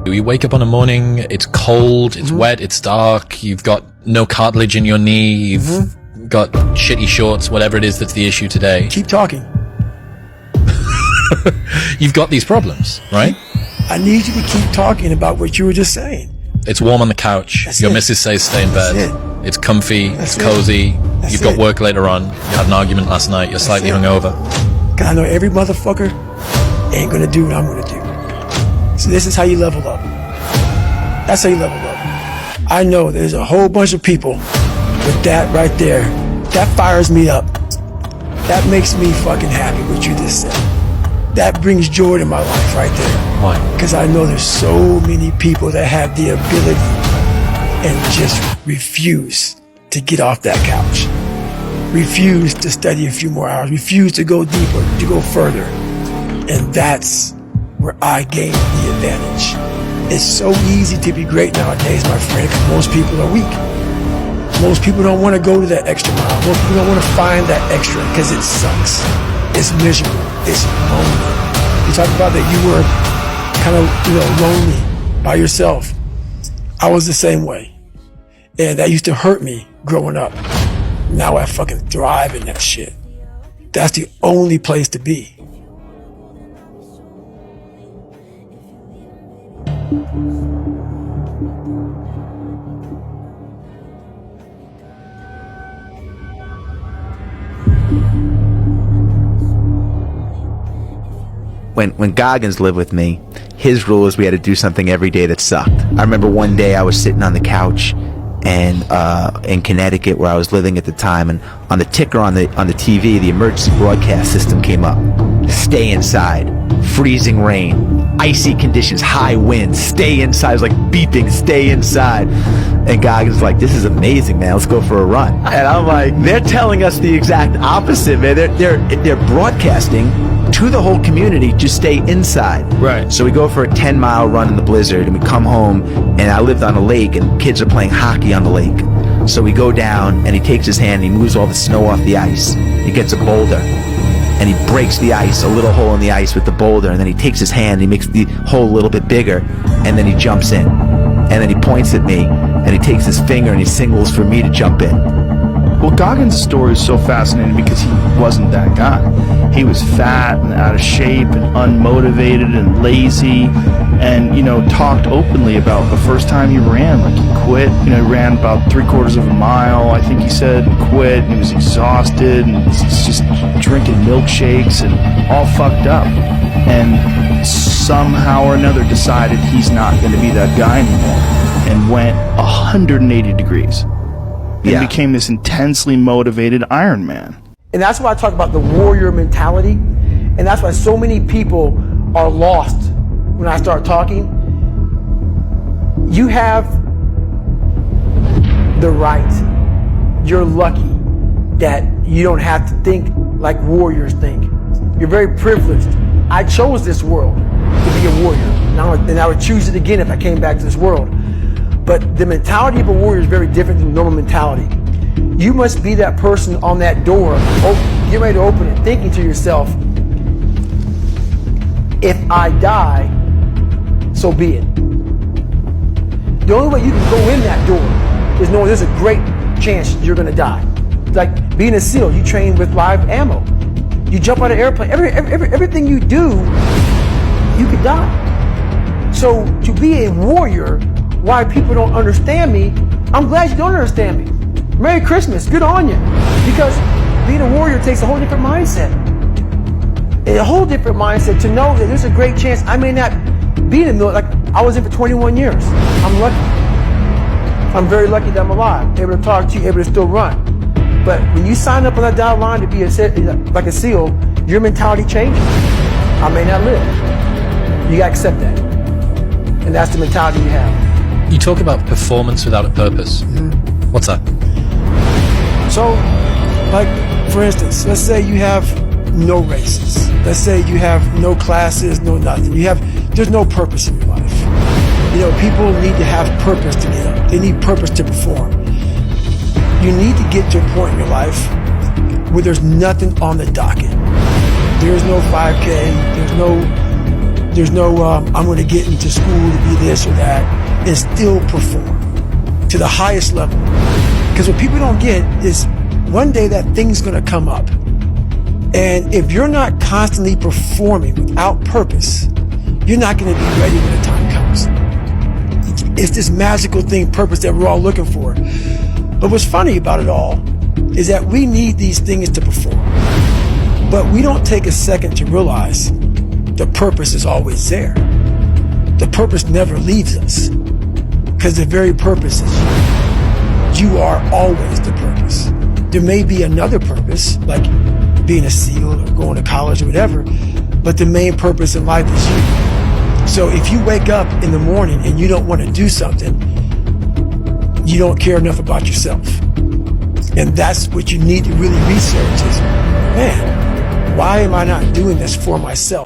You wake up on a morning, it's cold, it's wet, it's dark, you've got no cartilage in your knee, you've got shitty shorts, whatever it is that's the issue today. Keep talking. You've got these problems, right? I need you to keep talking about what you were just saying. It's warm on the couch. Your missus says stay in bed. It's comfy. It's cozy. You've got work later on. You had an argument last night. You're slightly hungover. Cause I know every motherfucker ain't gonna do what I'm gonna do. So this is how you level up. That's how you level up. I know there's a whole bunch of people with that right there. That fires me up. That makes me fucking happy what you just said. That brings joy to my life right there. Why? Because I know there's so many people that have the ability and just refuse to get off that couch. Refuse to study a few more hours. Refuse to go deeper, to go further. And that's where I gain the advantage. It's so easy to be great nowadays, my friend, because most people are weak. Most people don't want to go to that extra mile. Most people don't want to find that extra because it sucks. It's miserable. It's lonely. You talk about that you were kind of, lonely by yourself. I was the same way. And that used to hurt me growing up. Now I fucking thrive in that shit. That's the only place to be. When Goggins lived with me, his rule was we had to do something every day that sucked. I remember one day I was sitting on the couch and in Connecticut where I was living at the time, and on the ticker on the TV, the emergency broadcast system came up. Stay inside. Freezing rain. Icy conditions. High winds. Stay inside. It was like beeping. Stay inside. And Goggins was like, this is amazing, man. Let's go for a run. And I'm like, they're telling us the exact opposite, man. They're broadcasting to the whole community, just stay inside. Right. So we go for a 10-mile run in the blizzard, and we come home, and I lived on a lake, and kids are playing hockey on the lake. So we go down, and he takes his hand, and he moves all the snow off the ice. He gets a boulder, and he breaks the ice, a little hole in the ice with the boulder, and then he takes his hand, and he makes the hole a little bit bigger, and then he jumps in. And then he points at me, and he takes his finger, and he signals for me to jump in. Well, Goggins' story is so fascinating because he wasn't that guy. He was fat and out of shape and unmotivated and lazy, and, talked openly about the first time he ran. Like, he quit. He ran about 3/4 of a mile, I think he said, and quit, and he was exhausted, and just drinking milkshakes and all fucked up. And somehow or another decided he's not going to be that guy anymore, and went 180 degrees. And became this intensely motivated Iron Man. And that's why I talk about the warrior mentality. And that's why so many people are lost when I start talking. You have the right. You're lucky that you don't have to think like warriors think. You're very privileged. I chose this world to be a warrior. And I would choose it again if I came back to this world. But the mentality of a warrior is very different than normal mentality. You must be that person on that door, get ready to open it, thinking to yourself, if I die, so be it. The only way you can go in that door is knowing there's a great chance you're going to die. Like being a SEAL, you train with live ammo. You jump out of an airplane. Everything you do, you could die. So to be a warrior, why people don't understand me, I'm glad you don't understand me. Merry Christmas, good on you. Because being a warrior takes a whole different mindset. A whole different mindset to know that there's a great chance I may not be in the military. Like I was in for 21 years. I'm lucky. I'm very lucky that I'm alive, able to talk to you, able to still run. But when you sign up on that dotted line to be like a SEAL, your mentality changes. I may not live. You gotta accept that. And that's the mentality you have. You talk about performance without a purpose. Mm-hmm. What's that? So, like, for instance, let's say you have no races. Let's say you have no classes, no nothing. There's no purpose in your life. People need to have purpose to get up. They need purpose to perform. You need to get to a point in your life where there's nothing on the docket. There's no 5K, there's no There's no, I'm going to get into school to be this or that, and still perform to the highest level. Because what people don't get is one day that thing's going to come up. And if you're not constantly performing without purpose, you're not going to be ready when the time comes. It's this magical thing, purpose, that we're all looking for. But what's funny about it all is that we need these things to perform. But we don't take a second to realize the purpose is always there. The purpose never leaves us, because the very purpose is you. You are always the purpose. There may be another purpose, like being a SEAL or going to college or whatever, but the main purpose in life is you. So if you wake up in the morning and you don't want to do something, you don't care enough about yourself. And that's what you need to really research is, man, why am I not doing this for myself?